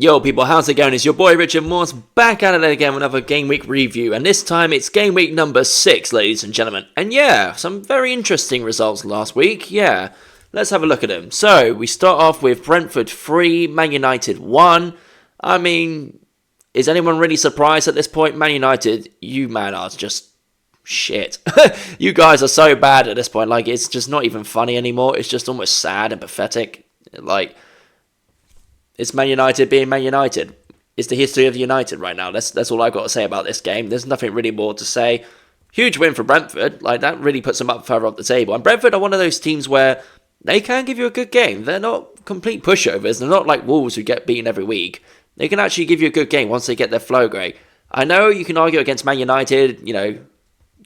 Yo people, how's it going? It's your boy Richard Morse back at it again with another Game Week review, and this time it's Game Week number 6, ladies and gentlemen. And yeah, some very interesting results last week. Yeah, let's have a look at them. So, we start off with Brentford 3, Man United 1. I mean, is anyone really surprised at this point? Man United, you man are just shit. You guys are so bad at this point, like it's just not even funny anymore. It's just almost sad and pathetic. Like, it's Man United being Man United. It's the history of United right now. That's all I've got to say about this game. There's nothing really more to say. Huge win for Brentford. Like, that really puts them up further up the table. And Brentford are one of those teams where they can give you a good game. They're not complete pushovers. They're not like Wolves who get beaten every week. They can actually give you a good game once they get their flow great. I know you can argue against Man United. You know,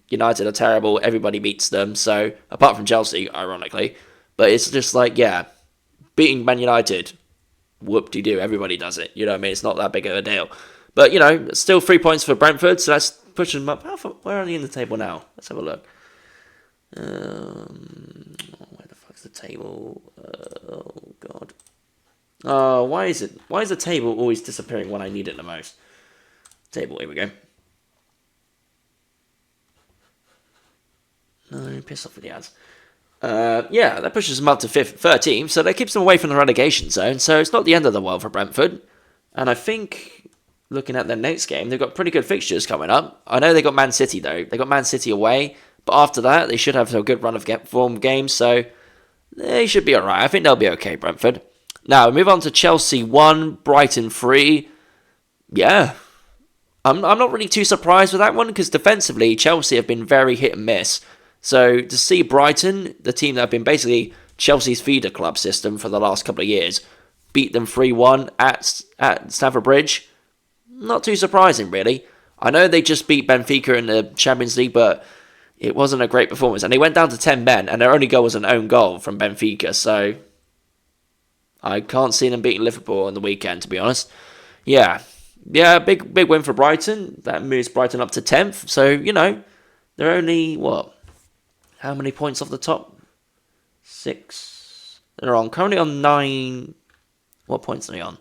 United are terrible. Everybody beats them. So, apart from Chelsea, ironically. But it's just like, yeah, beating Man United, whoop-de-doo, everybody does it. You know what I mean? It's not that big of a deal. But, you know, still 3 points for Brentford, so that's pushing them up. Where are they in the table now? Let's have a look. Where the fuck's the table? Oh, God. Oh, why is the table always disappearing when I need it the most? Table, here we go. No, piss off with the ads. Yeah, that pushes them up to 13th, so that keeps them away from the relegation zone, so it's not the end of the world for Brentford. And I think, looking at their next game, they've got pretty good fixtures coming up. I know they got Man City, though. They got Man City away, but after that, they should have a good run of form games, so they should be alright. I think they'll be okay, Brentford. Now, we move on to Chelsea 1, Brighton 3. Yeah, I'm not really too surprised with that one, because defensively, Chelsea have been very hit and miss. So, to see Brighton, the team that have been basically Chelsea's feeder club system for the last couple of years, beat them 3-1 at Stamford Bridge, not too surprising, really. I know they just beat Benfica in the Champions League, but it wasn't a great performance. And they went down to 10 men, and their only goal was an own goal from Benfica, so I can't see them beating Liverpool on the weekend, to be honest. Yeah, big win for Brighton. That moves Brighton up to 10th, so, you know, they're only, what? How many points off the top? 6. They're on currently on 9. What points are they on?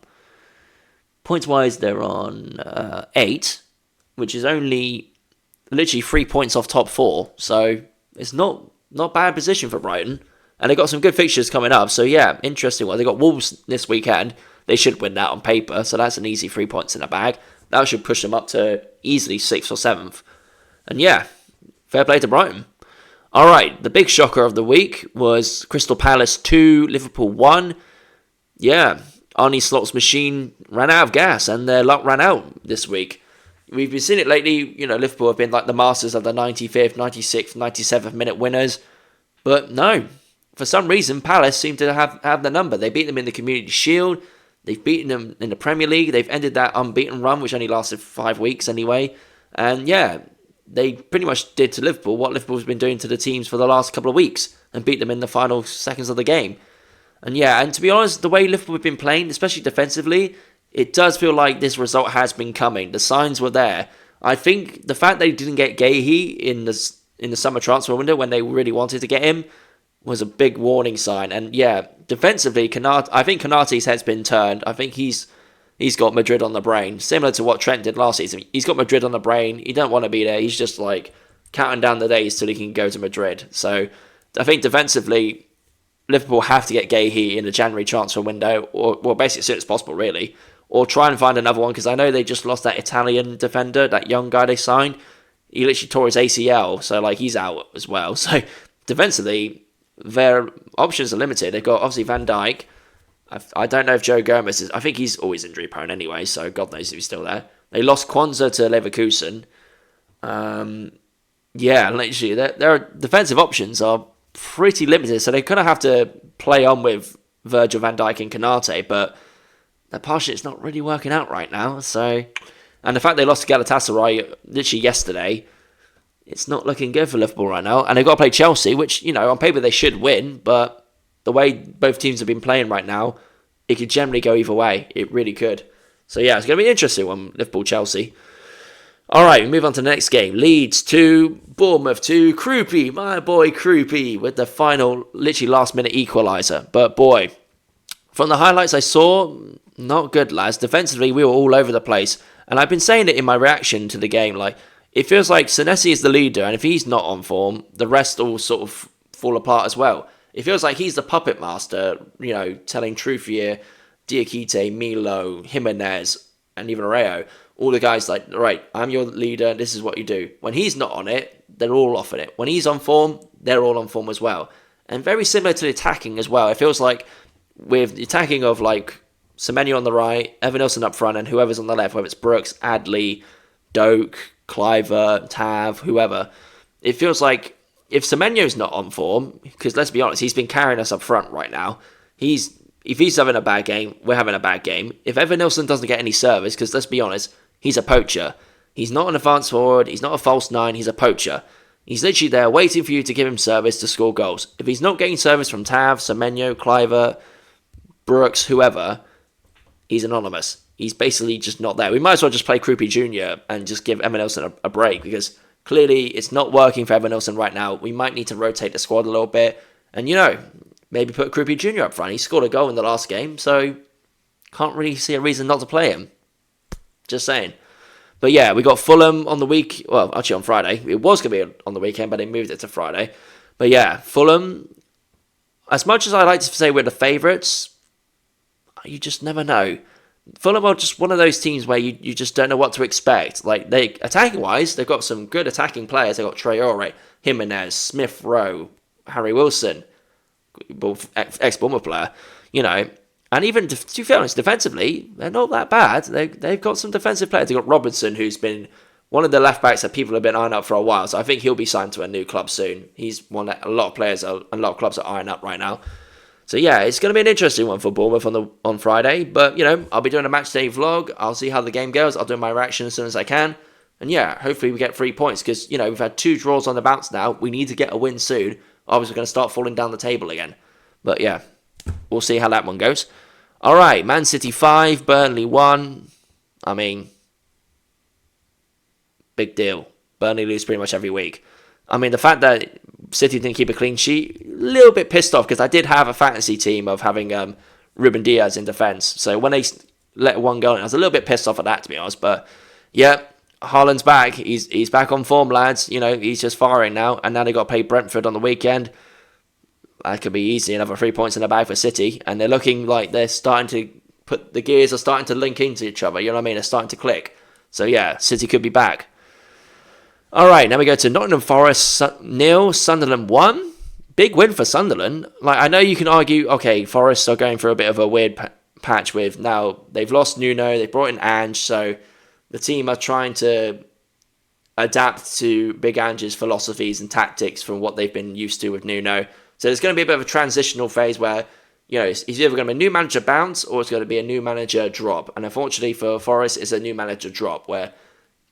Points-wise, they're on 8, which is only literally 3 points off top 4. So it's not bad position for Brighton. And they got some good fixtures coming up. So yeah, interesting one. They got Wolves this weekend. They should win that on paper. So that's an easy 3 points in the bag. That should push them up to easily 6th or 7th. And yeah, fair play to Brighton. Alright, the big shocker of the week was Crystal Palace 2, Liverpool 1. Yeah, Arne Slot's machine ran out of gas and their luck ran out this week. We've been seeing it lately, you know, Liverpool have been like the masters of the 95th, 96th, 97th minute winners. But no, for some reason, Palace seem to have the number. They beat them in the Community Shield. They've beaten them in the Premier League. They've ended that unbeaten run, which only lasted 5 weeks anyway. And yeah, they pretty much did to Liverpool what Liverpool's been doing to the teams for the last couple of weeks and beat them in the final seconds of the game. And yeah, and to be honest, the way Liverpool have been playing, especially defensively, it does feel like this result has been coming. The signs were there. I think the fact they didn't get Gahey in the summer transfer window when they really wanted to get him was a big warning sign. And yeah, defensively, I think Konaté's head's been turned. I think he's got Madrid on the brain, similar to what Trent did last season. He's got Madrid on the brain. He don't want to be there. He's just like counting down the days till he can go to Madrid. So I think defensively, Liverpool have to get Gahey in the January transfer window, or basically as soon as possible, really, or try and find another one, because I know they just lost that Italian defender, that young guy they signed. He literally tore his ACL, so like he's out as well. So defensively, their options are limited. They've got obviously Van Dijk. I don't know if Joe Gomez is... I think he's always injury prone anyway, so God knows if he's still there. They lost Kwanzaa to Leverkusen. Yeah, literally, their defensive options are pretty limited, so they kind of have to play on with Virgil van Dijk and Konaté, but their partnership's not really working out right now, so... And the fact they lost to Galatasaray literally yesterday, it's not looking good for Liverpool right now. And they've got to play Chelsea, which, you know, on paper they should win, but the way both teams have been playing right now, it could generally go either way. It really could. So yeah, it's going to be an interesting one, Liverpool-Chelsea. Alright, we move on to the next game. Leeds 2, Bournemouth 2. Kroupy, my boy Kroupy, with the final, literally last-minute equaliser. But boy, from the highlights I saw, Not good, lads. Defensively, we were all over the place. And I've been saying it in my reaction to the game. Like, it feels like Senesi is the leader, and if he's not on form, the rest all sort of fall apart as well. It feels like he's the puppet master, telling Truffier, Diakite, Milo, Jimenez, and even Areo. All the guys like, right, I'm your leader, this is what you do. When he's not on it, they're all off on it. When he's on form, they're all on form as well. And very similar to the attacking as well. It feels like with the attacking of like Semenyo on the right, Evan Nilsson up front, and whoever's on the left, whether it's Brooks, Adley, Doak, Cliver, Tav, whoever, it feels like if Semenyo's not on form, because let's be honest, he's been carrying us up front right now. If he's having a bad game, we're having a bad game. If Evan Nilsson doesn't get any service, because let's be honest, he's a poacher. He's not an advanced forward, he's not a false nine, he's a poacher. He's literally there waiting for you to give him service to score goals. If he's not getting service from Tav, Semenyo, Cliver, Brooks, whoever, he's anonymous. He's basically just not there. We might as well just play Krupi Jr. and just give Evan Nilsson a break, because clearly it's not working for Evan Nilsson right now. We might need to rotate the squad a little bit. And, maybe put Krupi Jr. up front. He scored a goal in the last game, so can't really see a reason not to play him. Just saying. But yeah, we got Fulham on the week. Well, actually on Friday. It was going to be on the weekend, but they moved it to Friday. But yeah, Fulham, as much as I like to say we're the favourites, you just never know. Fulham are just one of those teams where you just don't know what to expect. Like, attacking-wise, they've got some good attacking players. They've got Traore, Jimenez, Smith Rowe, Harry Wilson, ex-Bournemouth player, And even, to be honest, defensively, they're not that bad. They've got some defensive players. They've got Robinson, who's been one of the left-backs that people have been eyeing up for a while. So I think he'll be signed to a new club soon. He's one that a lot of players, a lot of clubs are eyeing up right now. So yeah, it's going to be an interesting one for Bournemouth on Friday. But, I'll be doing a match day vlog. I'll see how the game goes. I'll do my reaction as soon as I can. And yeah, hopefully we get 3 points. Because, we've had 2 draws on the bounce now. We need to get a win soon. Obviously, we're going to start falling down the table again. But yeah, we'll see how that one goes. All right, Man City 5, Burnley 1. I mean, big deal. Burnley lose pretty much every week. I mean, the fact that City didn't keep a clean sheet, a little bit pissed off, because I did have a fantasy team of having Ruben Diaz in defence. So when they let one go in, I was a little bit pissed off at that, to be honest. But yeah, Haaland's back. He's back on form, lads. He's just firing now. And now they got to play Brentford on the weekend. That could be easy. Another 3 points in the bag for City. And they're looking like they're starting to the gears are starting to link into each other. You know what I mean? They're starting to click. So yeah, City could be back. All right, now we go to Nottingham Forest 0, Sunderland 1. Big win for Sunderland. Like, I know you can argue, okay, Forest are going through a bit of a weird patch with now they've lost Nuno, they've brought in Ange, so the team are trying to adapt to Big Ange's philosophies and tactics from what they've been used to with Nuno. So there's going to be a bit of a transitional phase where, it's either going to be a new manager bounce or it's going to be a new manager drop. And unfortunately for Forest, it's a new manager drop where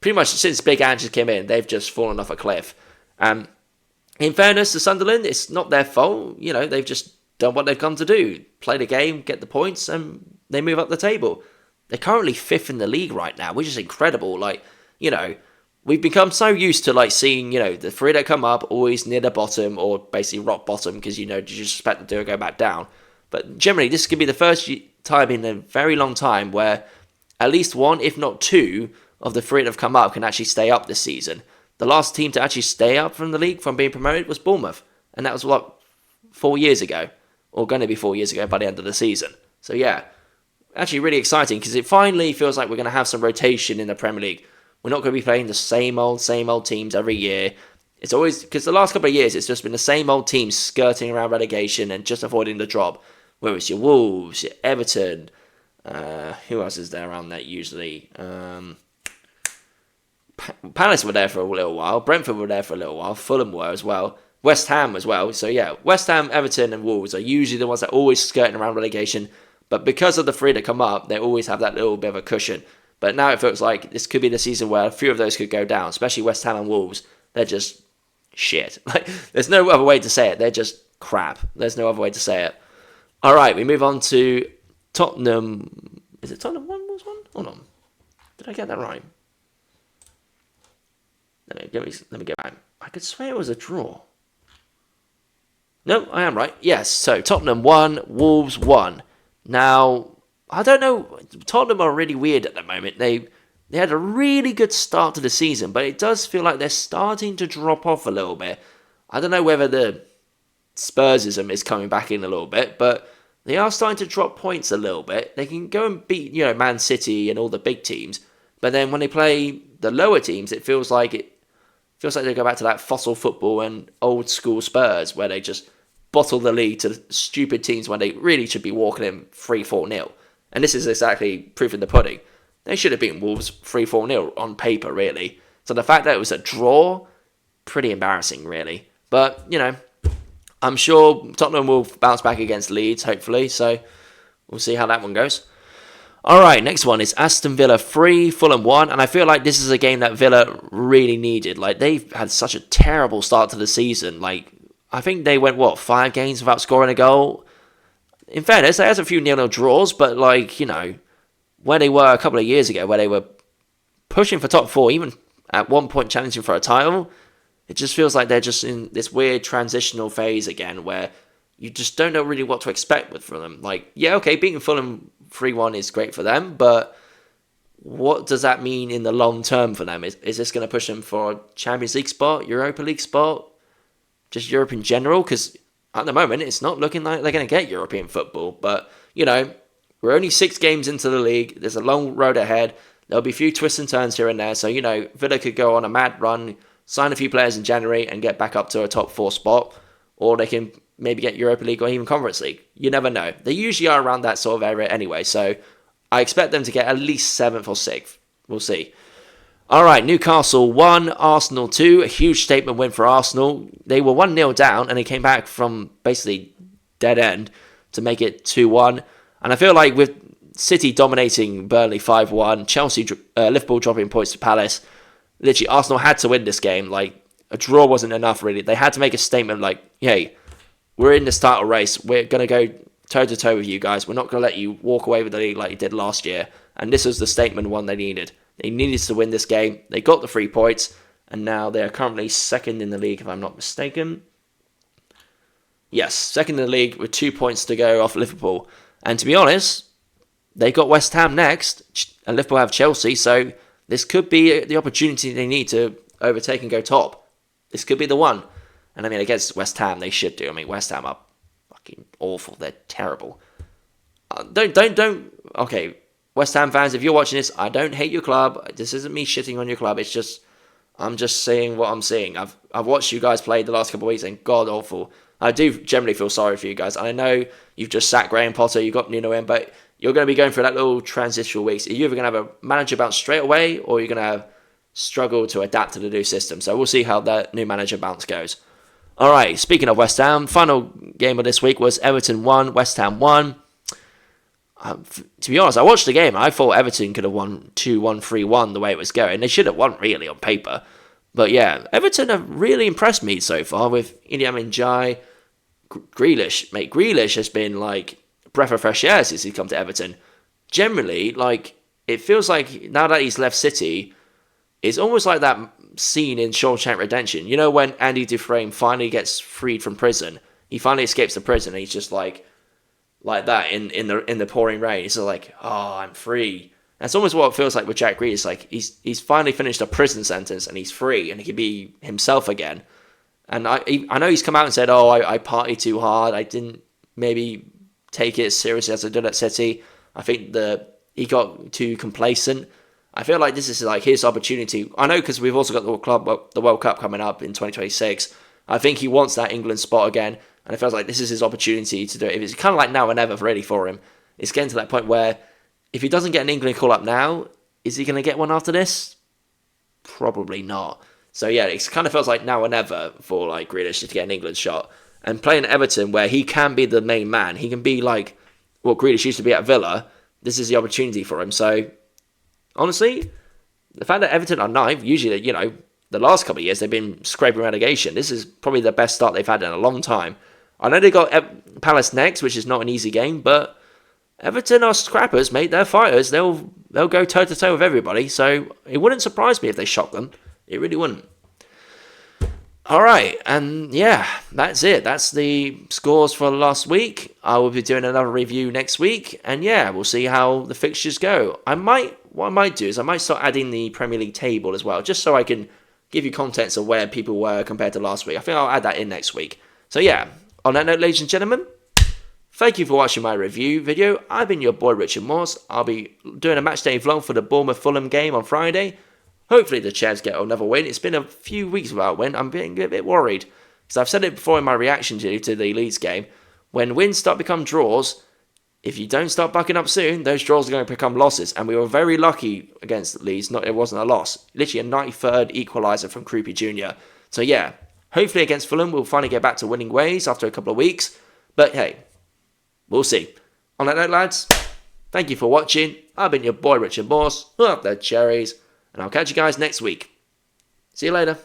pretty much since Big Ange came in, they've just fallen off a cliff. In fairness to Sunderland, it's not their fault. They've just done what they've come to do. Play the game, get the points, and they move up the table. They're currently 5th in the league right now, which is incredible. We've become so used to seeing, the 3 that come up always near the bottom or basically rock bottom because, you just expect them to go back down. But generally, this could be the first time in a very long time where at least 1, if not 2, of the 3 that have come up can actually stay up this season. The last team to actually stay up from the league from being promoted was Bournemouth. And that was, 4 years ago? Or going to be 4 years ago by the end of the season. So yeah, actually really exciting because it finally feels like we're going to have some rotation in the Premier League. We're not going to be playing the same old teams every year. It's always, because the last couple of years, it's just been the same old teams skirting around relegation and just avoiding the drop. Whether it's your Wolves, your Everton, who else is there around that usually? Palace were there for a little while. Brentford were there for a little while. Fulham were as well. West Ham as well. So yeah, West Ham, Everton and Wolves are usually the ones that are always skirting around relegation. But because of the 3 that come up, they always have that little bit of a cushion. But now it feels like this could be the season where a few of those could go down, especially West Ham and Wolves. They're just shit. There's no other way to say it. They're just crap. There's no other way to say it. All right, we move on to Tottenham. Is it Tottenham 1 was 1? Hold on. Did I get that right? Let me go back. I could swear it was a draw. No, I am right. Yes, so Tottenham 1, Wolves 1. Now, I don't know. Tottenham are really weird at the moment. They had a really good start to the season, but it does feel like they're starting to drop off a little bit. I don't know whether the Spursism is coming back in a little bit, but they are starting to drop points a little bit. They can go and beat, Man City and all the big teams, but then when they play the lower teams, it feels like they go back to that fossil football and old school Spurs, where they just bottle the lead to stupid teams when they really should be walking in 3-4-0. And this is exactly proof in the pudding. They should have beaten Wolves 3-4-0 on paper, really. So the fact that it was a draw, pretty embarrassing, really. But, I'm sure Tottenham will bounce back against Leeds, hopefully. So we'll see how that one goes. All right, next one is Aston Villa 3, Fulham 1. And I feel like this is a game that Villa really needed. Like, they've had such a terrible start to the season. Like, I think they went, 5 games without scoring a goal? In fairness, they had a few 0-0 draws, but, where they were a couple of years ago, where they were pushing for top 4, even at one point challenging for a title, it just feels like they're just in this weird transitional phase again, where you just don't know really what to expect from them. Beating Fulham 3-1 is great for them, but what does that mean in the long term for them? Is this going to push them for a Champions League spot, Europa League spot, just Europe in general? Because at the moment, it's not looking like they're going to get European football. But, we're only 6 games into the league. There's a long road ahead. There'll be a few twists and turns here and there. So, Villa could go on a mad run, sign a few players in January and get back up to a top 4 spot. Or they can maybe get Europa League or even Conference League. You never know. They usually are around that sort of area anyway. So I expect them to get at least 7th or 6th. We'll see. All right, Newcastle 1, Arsenal 2. A huge statement win for Arsenal. They were 1-0 down and they came back from basically dead end to make it 2-1. And I feel like with City dominating Burnley 5-1, Chelsea, Liverpool dropping points to Palace, literally Arsenal had to win this game. A draw wasn't enough, really. They had to make a statement hey, we're in this title race. We're going to go toe-to-toe with you guys. We're not going to let you walk away with the league like you did last year. And this was the statement one they needed. They needed to win this game. They got the 3 points. And now they are currently 2nd in the league, if I'm not mistaken. Yes, 2nd in the league with 2 points to go off Liverpool. And to be honest, they got West Ham next. And Liverpool have Chelsea. So this could be the opportunity they need to overtake and go top. This could be the one. And against West Ham, they should do. West Ham are fucking awful. They're terrible. Okay, West Ham fans, if you're watching this, I don't hate your club. This isn't me shitting on your club. It's just, I'm just saying what I'm seeing. I've watched you guys play the last couple of weeks and god awful. I do generally feel sorry for you guys. I know you've just sacked Graham Potter, you got Nuno in, but you're going to be going through that little transitional weeks. You're either going to have a manager bounce straight away, or you're going to struggle to adapt to the new system. So we'll see how that new manager bounce goes. All right, speaking of West Ham, final game of this week was Everton 1, West Ham 1. To be honest, I watched the game. I thought Everton could have won 2-1, 3-1 the way it was going. They should have won, really, on paper. But yeah, Everton have really impressed me so far with Iliman Ndiaye, Grealish. Mate, Grealish has been like a breath of fresh air since he's come to Everton. Generally, it feels like now that he's left City, it's almost like that scene in Shawshank Redemption. You know when Andy Dufresne finally gets freed from prison? He finally escapes the prison and he's just like that in the pouring rain. He's just like, oh, I'm free. That's almost what it feels like with Jack Grealish. He's finally finished a prison sentence and he's free and he can be himself again. And I know he's come out and said, oh, I partied too hard. I didn't maybe take it as seriously as I did at City. I think he got too complacent. I feel like this is his opportunity. I know because we've also got the World Cup coming up in 2026. I think he wants that England spot again. And it feels like this is his opportunity to do it. It's kind of like now or never really for him. It's getting to that point where if he doesn't get an England call-up now, is he going to get one after this? Probably not. So yeah, it kind of feels like now or never for Grealish to get an England shot. And playing at Everton where he can be the main man, he can be like what Grealish used to be at Villa, this is the opportunity for him. So honestly, the fact that Everton are ninth, usually, the last couple of years they've been scraping relegation. This is probably the best start they've had in a long time. I know they got Palace next, which is not an easy game, but Everton are scrappers, mate. They're fighters. They'll go toe-to-toe with everybody, so it wouldn't surprise me if they shock them. It really wouldn't. Alright, and yeah, that's it. That's the scores for last week. I will be doing another review next week, and yeah, we'll see how the fixtures go. What I might do is I might start adding the Premier League table as well, just so I can give you context of where people were compared to last week. I think I'll add that in next week. So yeah, on that note, ladies and gentlemen, thank you for watching my review video. I've been your boy Richard Morse. I'll be doing a matchday vlog for the Bournemouth-Fulham game on Friday. Hopefully the Cheds get another win. It's been a few weeks without a win. I'm being a bit worried. Because I've said it before in my reaction to the Leeds game. When wins start to become draws, if you don't start bucking up soon, those draws are going to become losses. And we were very lucky against Leeds. It wasn't a loss. Literally a 93rd equaliser from Krupi Jr. So yeah, hopefully against Fulham we'll finally get back to winning ways after a couple of weeks. But hey, we'll see. On that note, lads, thank you for watching. I've been your boy Richard Morse. Up the cherries. And I'll catch you guys next week. See you later.